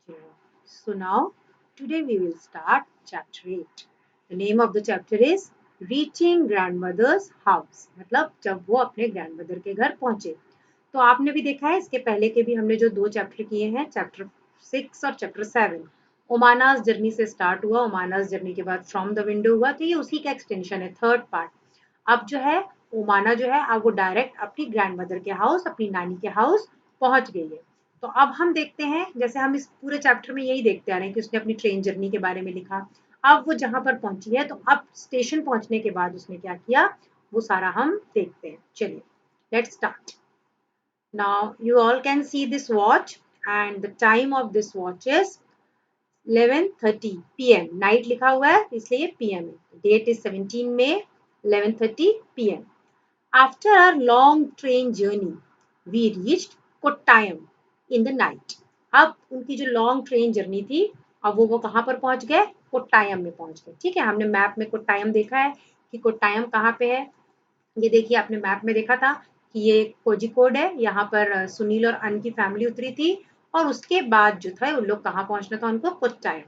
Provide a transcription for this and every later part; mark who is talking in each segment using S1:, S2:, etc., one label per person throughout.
S1: here. So now, today we will start chapter 8. The name of the chapter is Reaching Grandmother's House. मतलब जब वो अपने grandmother के घर पहुंचे. तो आपने भी देखा है इसके पहले के भी हमने जो दो चैप्टर किए हैं, चैप्टर 6 और चैप्टर 7. ओमानास जर्नी से स्टार्ट हुआ, ओमानास जर्नी के बाद फ्रॉम द विंडो हुआ, तो ये उसी का एक्सटेंशन है, थर्ड पार्ट. अब जो है ओमाना जो है अब वो डायरेक्ट अपनी ग्रैंडमदर के हाउस, अपनी नानी के हाउस पहुंच गई है. तो अब हम देखते हैं, जैसे हम इस पूरे चैप्टर में यही देखते आ रहे हैं कि उसने अपनी ट्रेन जर्नी के बारे में लिखा. अब वो जहां पर पहुंची है, तो अब स्टेशन पहुंचने के बाद उसने क्या किया, वो सारा हम देखते हैं. चलिए, let's start. Now you all can see this watch and the time of this watch is 11:30 PM. Night लिखा हुआ है इसलिए PM है. Date is 17 May 11:30 PM. After our long train journey, we reached Kottayam in the night. अब उनकी जो long train journey थी, अब वो कहाँ पर पहुंच गए, कोट्टायम में पहुंच गए. ठीक है, हमने मैप में कोट्टायम देखा है कि कोट्टायम कहाँ पे है. ये देखिए, आपने मैप में देखा था कि ये कोझिकोड है, यहाँ पर सुनील और अन की फैमिली उतरी थी, और उसके बाद जो था उन लोग कहाँ पहुंचना था उनको, कोट्टायम.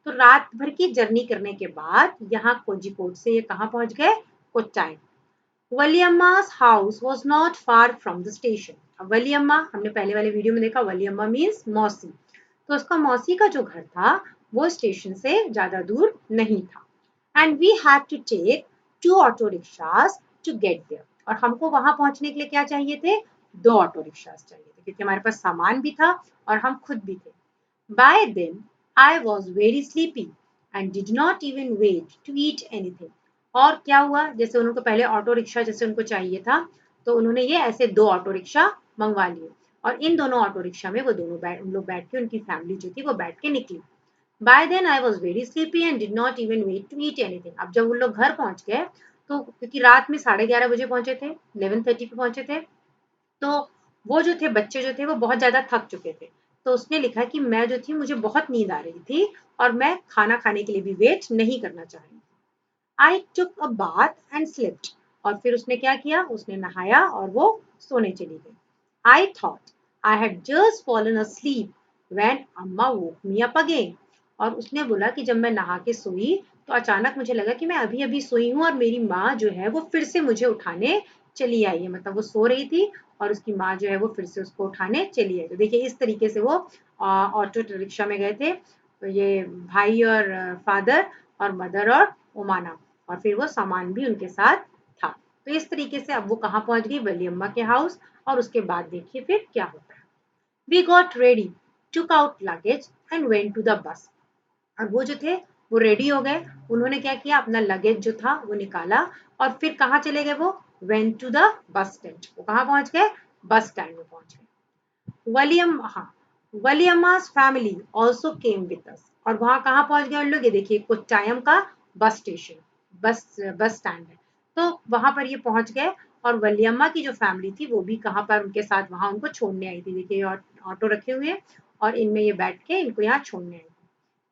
S1: तो रात भर की जर्नी करने के बाद यहाँ कोझिकोड से ये कहाँ पहुंच गए, Kottayam. वलियम्मा's house was not far from the station. अब वलियम्मा हमने पहले वाले वीडियो में देखा, वलियम्मा मीन्स मौसी. तो उसका मौसी का जो घर था वो स्टेशन से ज्यादा दूर नहीं था. And we had to take 2 auto rickshaws to get there. और हमको वहां पहुंचने के लिए क्या चाहिए थे, 2 ऑटो रिक्शास चाहिए थे, क्योंकि हमारे पास सामान भी था और हम खुद भी थे. By then I was very sleepy and did not even wait to eat anything. और क्या हुआ, जैसे उनको पहले ऑटो रिक्शा जैसे उनको चाहिए था, तो उन्होंने ये ऐसे 2 ऑटो रिक्शा मंगवा लिए, और इन दोनों ऑटो रिक्शा में वो दोनों उन लोग बैठ के, उनकी फैमिली जो थी वो बैठ के निकली. By then I was very sleepy and did not even wait to eat anything. अब जब उन लोग घर पहुंच गए, तो क्योंकि रात में 11:30 बजे पहुंचे थे, 11:30 पे पहुंचे थे, तो वो जो थे बच्चे जो थे वो बहुत ज्यादा थक चुके थे. तो उसने लिखा कि मैं जो थी, मुझे बहुत नींद आ रही थी और मैं खाना खाने के लिए भी वेट नहीं करना चाह रही. आई टुक अ बाथ एंड स्लिप्ड. और फिर उसने क्या किया, उसने नहाया और वो सोने चली गई. I thought I had just fallen asleep when अम्मा woke me up again. और उसने बोला कि जब मैं नहा के सोई, तो अचानक मुझे लगा कि मैं अभी अभी सोई हूँ और मेरी माँ जो है वो फिर से मुझे उठाने चली आई है. मतलब वो सो रही थी और उसकी माँ जो है वो फिर से उसको उठाने चली आई. तो देखिए, इस तरीके से वो ऑटो रिक्शा में गए थे. तो ये भाई और फादर और मदर और ओमाना, और फिर वो सामान भी उनके साथ था. तो इस तरीके से अब वो कहाँ पहुंच गई, वलियम्मा के हाउस. और उसके बाद देखिए फिर क्या होता है. We got ready, took out luggage and went to the bus. और वो जो थे वो रेडी हो गए. उन्होंने क्या किया, अपना लगेज जो था वो निकाला, और फिर कहाँ चले गए, वो went to the bus stand. वो कहाँ पहुंच गए, बस स्टैंड में पहुंच गए. Valliamma's family also came with us. और वहां कहाँ पहुंच गए उन लोग, ये देखिए कोट्टायम का बस स्टेशन, बस स्टैंड है. तो वहां पर ये पहुंच गए, और वलियम्मा की जो फैमिली थी वो भी कहाँ पर उनके साथ वहां उनको छोड़ने आई थी. देखिए ऑटो रखे हुए हैं और इनमें ये बैठ के इनको यहाँ छोड़ने आई थी.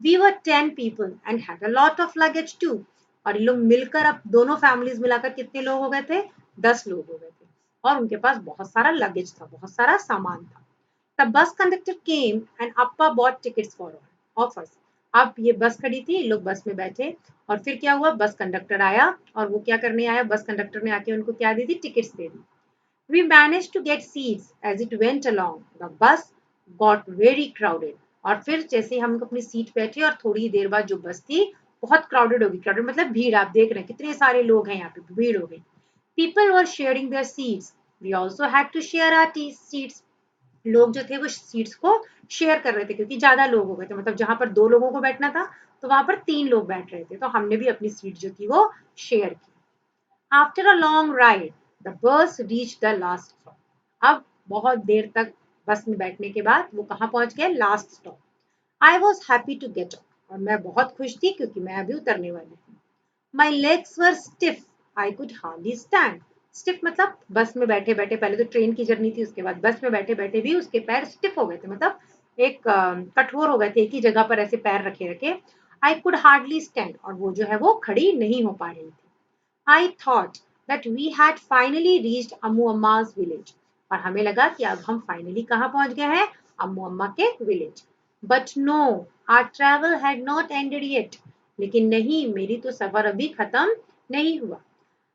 S1: We were 10 people and had a lot of luggage too. और ये लोग मिलकर, अब दोनों फैमिलीज मिलाकर कितने लोग हो गए थे, 10 लोग हो गए थे, और उनके पास बहुत सारा लगेज था, बहुत सारा सामान था. The bus conductor came and Appa bought tickets for us. अब ये बस खड़ी थी, लोग बस में बैठे, और फिर क्या हुआ, बस कंडक्टर आया. और वो क्या करने आया, बस कंडक्टर ने आके उनको क्या दी थी, tickets they the. We managed to get seats as it went along. The bus got very crowded. और फिर जैसे हम अपनी सीट बैठे, और थोड़ी देर बाद जो बस थी बहुत क्राउडेड होगी. क्राउडेड मतलब भीड़, आप देख रहे हैं कितने सारे लोग हैं यहाँ पे, भीड़ हो गई. People were sharing their seats. We also had to share our seats. लोग जो थे वो सीट्स को शेयर कर रहे थे, क्योंकि ज्यादा लोग हो गए थे. मतलब जहां पर 2 लोगों को बैठना था, तो वहां पर 3 लोग बैठ रहे थे, तो हमने भी अपनी सीट जो थी वो शेयर की. After a long ride the bus reach the last stop. अब बहुत देर तक बस में बैठने के बाद वो कहाँ पहुंच गए, last stop. I was happy to get up. और मैं बहुत खुश थी क्योंकि मैं अभी उतरने वाली थी. My legs were stiff, I could hardly stand. Stiff मतलब बस में बैठे बैठे, पहले तो ट्रेन की जर्नी थी, उसके बाद बस में बैठे बैठे भी उसके पैर स्टिफ हो गए थे, मतलब एक कठोर हो गए थे, एक ही जगह पर ऐसे पैर रखे रखे. I could hardly stand. और वो जो है वो खड़ी नहीं हो पा रही थी. I thought that we had finally reached Ammu Amma's village. और हमें लगा कि अब हम फाइनली कहाँ पहुंच गए हैं, अम्मू अम्मा के village. But no, our travel had not ended yet. लेकिन नहीं, मेरी तो सफर अभी खत्म नहीं हुआ।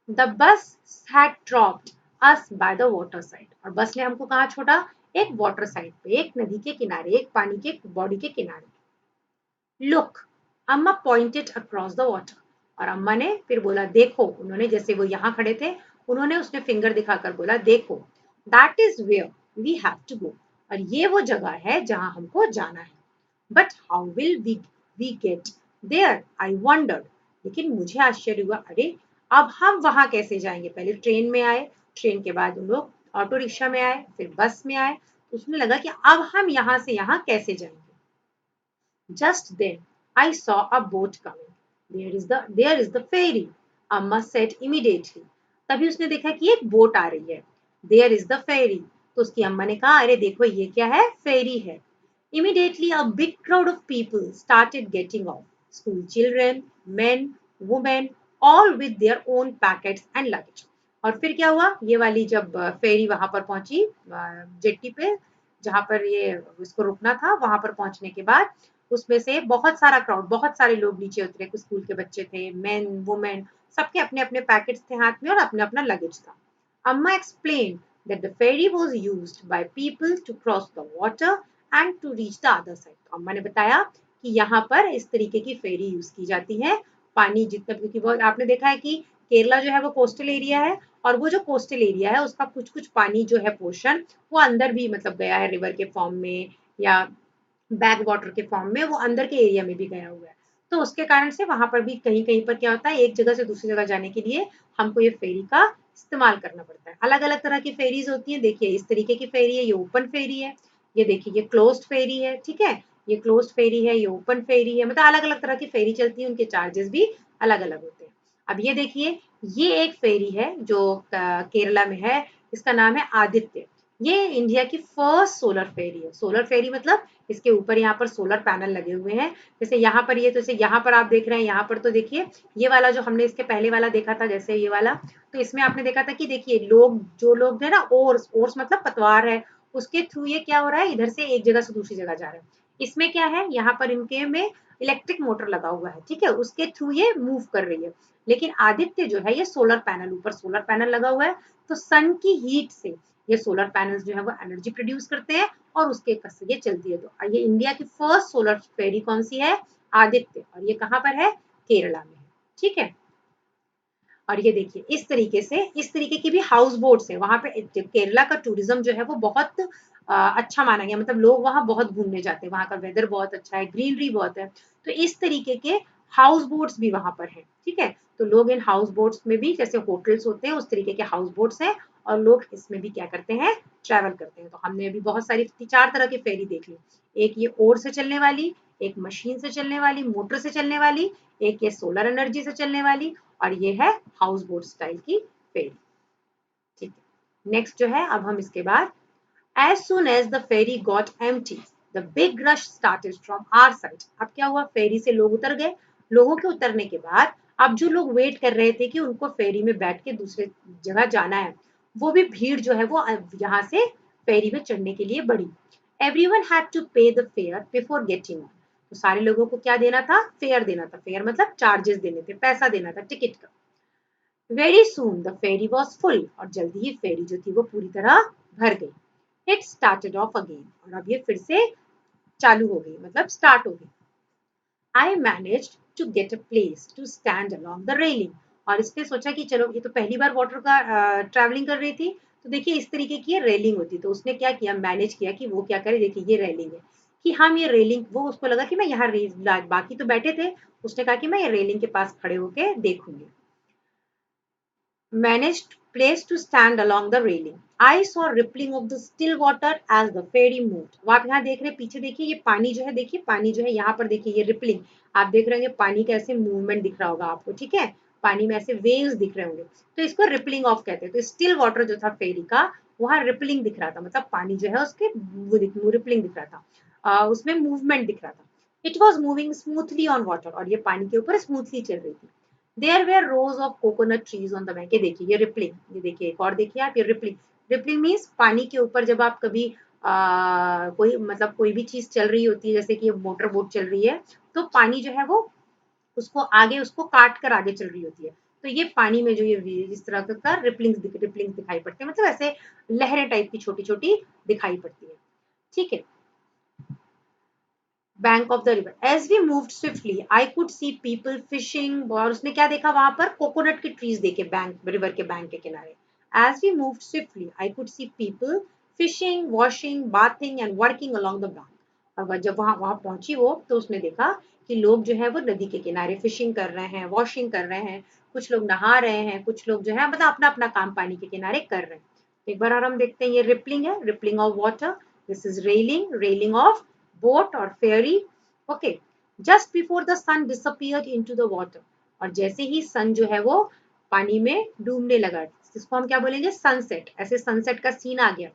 S1: The bus had dropped us by the water side. और बस ने हमको कहाँ छोड़ा? एक वाटर साइड पे, एक नदी के किनारे, एक पानी के बॉडी के किनारे। लुक, अम्मा पॉइंटेड अक्रॉस द वाटर। और अम्मा ने फिर बोला देखो। उन्होंने, जैसे वो यहाँ खड़े थे, उन्होंने उसने फिंगर दिखाकर बोला देखो, that is where we have to go. और ये वो जगह है जहां हमको जाना है। But how will we get there, I wondered. लेकिन मुझे आश्चर्य हुआ, अरे अब हम वहां कैसे जाएंगे? पहले ट्रेन में आए, ट्रेन के बाद उन लोग ऑटो रिक्शा में आए, फिर बस में आए, तो उसमें लगा कि अब हम यहाँ से यहाँ कैसे जाएंगे? Just then I saw a boat coming. There is the ferry. Amma said immediately. तभी उसने देखा कि एक बोट आ रही है. There is the ferry. तो उसकी अम्मा ने कहा, अरे देखो ये क्या है? फेरी है. Immediately a big crowd of people started getting off. School children, men, women, all with their own packets and luggage. और फिर क्या हुआ? ये वाली जब फेरी वहां पर पहुंची, जेट्टी पे, जहां पर ये उसको रुकना था, वहां पर पहुंचने के बाद उसमें से बहुत सारा क्राउड, बहुत सारे लोग नीचे उतरे। कुछ स्कूल के बच्चे थे, मेन, वुमेन, सबके अपने अपने पैकेट्स थे हाथ में और अपना अपना लगेज था। अम्मा explain that the ferry was used by people to cross the water and to reach the other side. तो अम्मा ने बताया कि यहाँ पर इस तरीके की फेरी यूज की जाती है। पानी जितना, क्योंकि वो आपने देखा है कि केरला जो है वो कोस्टल एरिया है, और वो जो कोस्टल एरिया है उसका कुछ कुछ पानी जो है पोर्शन, वो अंदर भी मतलब गया है रिवर के फॉर्म में या बैक वाटर के फॉर्म में, वो अंदर के एरिया में भी गया हुआ है। तो उसके कारण से वहां पर भी कहीं कहीं पर क्या होता है, एक जगह से दूसरी जगह जाने के लिए हमको ये फेरी का इस्तेमाल करना पड़ता है। अलग अलग तरह की फेरीज होती हैं। देखिए इस तरीके की फेरी है, ये ओपन फेरी है। ये देखिए ये क्लोज्ड फेरी है, ठीक है। ये क्लोज्ड फेरी है, ये ओपन फेरी है। मतलब अलग अलग तरह की फेरी चलती है, उनके चार्जेस भी अलग अलग होते हैं। अब ये देखिए, ये एक फेरी है जो केरला में है, इसका नाम है आदित्य। ये इंडिया की फर्स्ट सोलर फेरी है। सोलर फेरी मतलब इसके ऊपर यहाँ पर सोलर पैनल लगे हुए हैं। जैसे यहाँ पर ये, तो जैसे यहाँ पर आप देख रहे हैं, यहाँ पर तो देखिए ये वाला जो हमने इसके पहले वाला देखा था, जैसे ये वाला, तो इसमें आपने देखा था कि देखिए लोग, जो लोग है ना, ओर्स, ओर्स मतलब पतवार है, उसके थ्रू ये क्या हो रहा है, इधर से एक जगह से दूसरी जगह जा रहा है। इसमें क्या है, यहाँ पर इनके में इलेक्ट्रिक मोटर लगा हुआ है, ठीक है, उसके थ्रू ये मूव कर रही है। लेकिन आदित्य जो है, ये सोलर पैनल, ऊपर सोलर पैनल लगा हुआ है, तो सन की हीट से ये सोलर पैनल्स जो है वो एनर्जी प्रोड्यूस करते हैं और उसके कससे ये चलती है। तो ये इंडिया की फर्स्ट सोलर फेरी कौन सी है? आदित्य। और ये कहाँ पर है? केरला में है, ठीक है। और ये देखिए इस तरीके से, इस तरीके की भी हाउस बोट्स है वहां पे। केरला का टूरिज्म जो है वो बहुत अच्छा माना गया, मतलब लोग वहां बहुत घूमने जाते हैं, वहां का वेदर बहुत अच्छा है, ग्रीनरी बहुत है। तो इस तरीके के हाउस बोट्स भी वहां पर है, ठीक है। तो लोग इन हाउस बोट्स में भी, जैसे होटल्स होते हैं उस तरीके के हाउस बोट्स हैं, और लोग इसमें भी क्या करते हैं, ट्रैवल करते हैं। तो हमने अभी बहुत सारी 4 तरह की फेरी देख ली। एक ये ओर से चलने वाली, एक मशीन से चलने वाली, मोटर से चलने वाली, एक ये सोलर एनर्जी से चलने वाली, और ये है हाउस बोट स्टाइल की फेरी, ठीक है। नेक्स्ट जो है, अब हम इसके बाद, as soon as the ferry got empty, the big rush started from our side. अब क्या हुआ, फेरी से लोग उतर गए। लोगों के उतरने के बाद अब जो लोग वेट कर रहे थे कि उनको फेरी में बैठ के दूसरे जगह जाना है, वो भी भीड़ जो है वो यहाँ से फेरी में चढ़ने के लिए बढ़ी। Everyone had to pay the fare before getting on. तो सारे लोगों को क्या देना था? फेयर देना था। फेयर मतलब चार्जेस देने थे, पैसा देना था टिकट का। Very soon the ferry was full. और जल्दी ही फेरी जो थी वो पूरी तरह भर गई। It started off again. और अब ये फिर से चालू हो गई, मतलब स्टार्ट हो गई। I managed to get a place to stand along the railing. और इसने सोचा कि चलो, ये तो पहली बार वाटर का ट्रैवलिंग कर रही थी, तो देखिए इस तरीके की रेलिंग होती, तो उसने क्या किया, मैनेज किया कि वो क्या करे, देखिए ये रेलिंग है, कि हम ये रेलिंग, वो उसको लगा कि मैं यहाँ, बाकी तो बैठे थे, उसने कहा कि मैं ये रेलिंग के पास खड़े होके देखूंगी। Managed place to stand along the railing. I saw rippling of the still water as the ferry moved. वो आप यहाँ देख रहे हैं, पीछे देखिए ये पानी जो है, देखिए पानी जो है यहाँ पर, देखिए ये रिपलिंग, आप देख रहे होंगे पानी का ऐसे मूवमेंट दिख रहा होगा आपको, ठीक है। पानी में ऐसे वेव्स दिख रहे होंगे, तो इसको रिपलिंग ऑफ कहते हैं। तो स्टिल वाटर जो था फेरी का, वहाँ रिपलिंग दिख रहा था, मतलब पानी जो है उसके वो रिपलिंग दिख रहा था, उसमें मूवमेंट दिख रहा था। It was moving smoothly on water. और ये पानी के ऊपर स्मूथली चल रही थी। There were rows of coconut trees on the bank. ये देखिए ये रिपलिंग, ये देखिए एक और देखिए आप, ये रिपलिंग। रिपलिंग मीन्स पानी के ऊपर जब आप कभी कोई मतलब कोई भी चीज चल रही होती है, जैसे कि मोटर बोट चल रही है, तो पानी जो है वो उसको आगे उसको काट कर आगे चल रही होती है। तो ये पानी में जो ये इस तरह का रिपलिंग्स दिखाई पड़ते हैं, मतलब ऐसे लहरें टाइप की छोटी छोटी दिखाई पड़ती है। ठीक है। Bank of the river as we moved swiftly I could see people fishing, और उसने क्या देखा वहां पर कोकोनट के ट्रीज देखे बैंक रिवर के बैंक के किनारे। As we moved swiftly I could see people fishing, washing, bathing and working along the bank. और जब वहां वहां पहुंची वो, तो उसने देखा कि लोग जो है वो नदी के किनारे फिशिंग कर रहे हैं, वॉशिंग कर रहे हैं, कुछ लोग नहा रहे हैं, कुछ लोग जो है मतलब अपना अपना काम पानी के किनारे कर रहे हैं। एक बार और हम देखते हैं, ये रिपलिंग है, rippling of water. This is railing, railing of boat or ferry, okay, just before the sun disappeared into the water। और जैसे ही सन जो है वो पानी में डूबने लगा, जिसको हम क्या बोलेंगे, सनसेट, ऐसे सनसेट का सीन आ गया।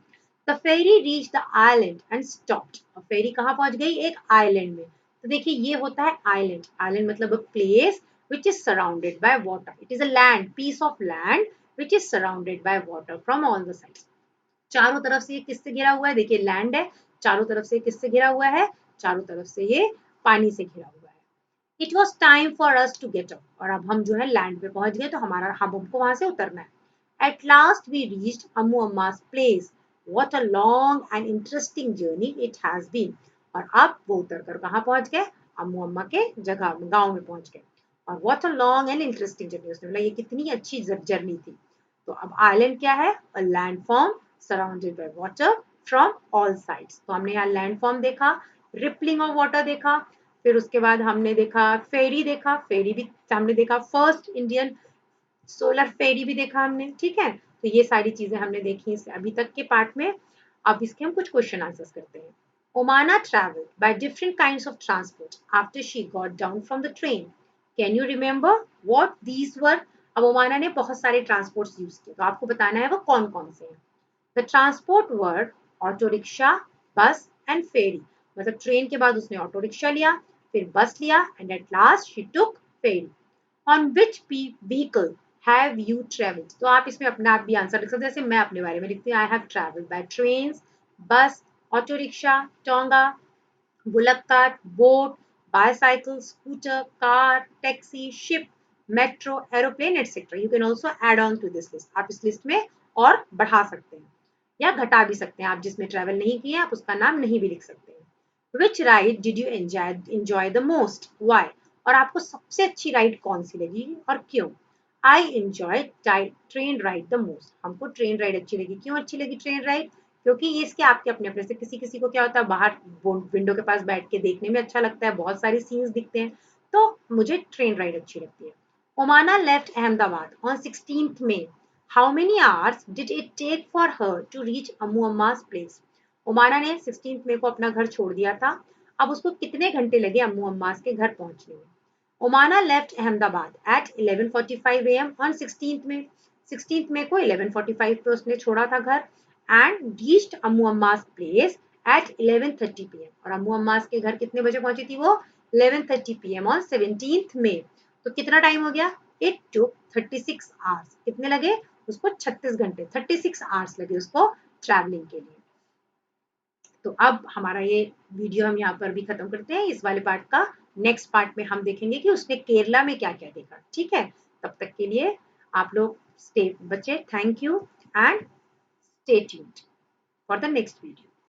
S1: The ferry reach the island and stopped. और फेरी कहाँ पहुंच गई, एक आइलैंड में। तो देखिए ये होता है आइलैंड, आइलैंड मतलब a place which is surrounded by water, it is a land, piece of land which is surrounded by water from all the sides। चारों तरफ से ये किससे घिरा हुआ है, देखिए लैंड है, चारों तरफ से किससे घिरा हुआ है, चारों तरफ से ये पानी से घिरा हुआ है। It was time for us to get up. और अब हम जो है लैंड पे पहुंच गए, तो हमारा हमको वहां से उतरना है। At last we reached Ammu Amma's place. What a long and interesting journey it has been. और अब वो उतर कर कहाँ पहुंच गए, अम्मू अम्मा के जगह गांव में पहुंच गए। और what a long and interesting journey, उसने बोला ये कितनी अच्छी जर्नी थी। तो अब आइलैंड क्या है, a landform surrounded by water from all sides. तो हमने यहाँ लैंडफॉर्म देखा, रिपलिंग ऑफ वाटर देखा, फिर उसके बाद हमने देखा फेरी, देखा फेरी भी हमने देखा, फर्स्ट इंडियन सोलर फेरी भी देखा हमने। ठीक है, तो ये सारी चीजें हमने देखी अभी तक के पार्ट में। अब इसके हम कुछ क्वेश्चन आंसर्स करते हैं। Omana travelled by different kinds of transport after she got down from the train. Can you remember what these were. अब ओमाना ने बहुत सारे ट्रांसपोर्ट्स यूज किए, तो आपको बताना है वो कौन कौन से हैं। The transport were auto rickshaw, बस एंड फेरी। मतलब ट्रेन के बाद उसने ऑटो रिक्शा लिया, फिर बस लिया, and at last she took ferry. On which vehicle have you travelled. तो आप इसमें अपना आप भी आंसर लिख सकते हैं, जैसे मैं अपने बारे में लिखती हूँ, I have travelled by train, bus, auto rickshaw, tonga, bullock cart, boat, bicycle, scooter, car, taxi, ship, metro, aeroplane etcetera. You can also add on to this list. आप इस लिस्ट में और बढ़ा सकते हैं या घटा भी सकते हैं, आप जिसमें ट्रेवल नहीं किए आप उसका नाम नहीं भी लिख सकते हैं। Which ride did you enjoy the most, why. और आपको सबसे अच्छी राइड कौन सी लगी और क्यों। I enjoy train ride the most. हमको ट्रेन राइड अच्छी लगी, क्यों अच्छी लगी ट्रेन राइड, क्योंकि ये इसके आपके अपने अपने से, किसी किसी को क्या होता है बाहर विंडो के पास बैठ के देखने में अच्छा लगता है, बहुत सारे सीन्स दिखते हैं, तो मुझे ट्रेन राइड अच्छी लगती है। Omana left Ahmedabad on 16th May। How many hours did it take for her to reach Ammu Amma's place. Omana ने 16th May को अपना घर छोड़ दिया था, अब उसको कितने घंटे लगे अम्मू अम्मास के घर पहुंचने में। Omana left Ahmedabad at 11:45 AM on 16th May। 16th May को 11:45 पे उसने छोड़ा था घर, and reached Ammu Amma's place at 11:30 PM। और अम्मू अम्मास के घर कितने बजे पहुंची थी वो, 11:30 PM ऑन 17th May। तो कितना टाइम हो गया, इट टुक 36 आवर्स। कितने लगे उसको, 36 घंटे, 36 आवर्स लगे उसको ट्रैवलिंग के लिए। तो अब हमारा ये वीडियो हम यहाँ पर भी खत्म करते हैं, इस वाले पार्ट का। नेक्स्ट पार्ट में हम देखेंगे कि उसने केरला में क्या क्या देखा। ठीक है, तब तक के लिए आप लोग स्टे बचे, thank you and stay tuned for the next video.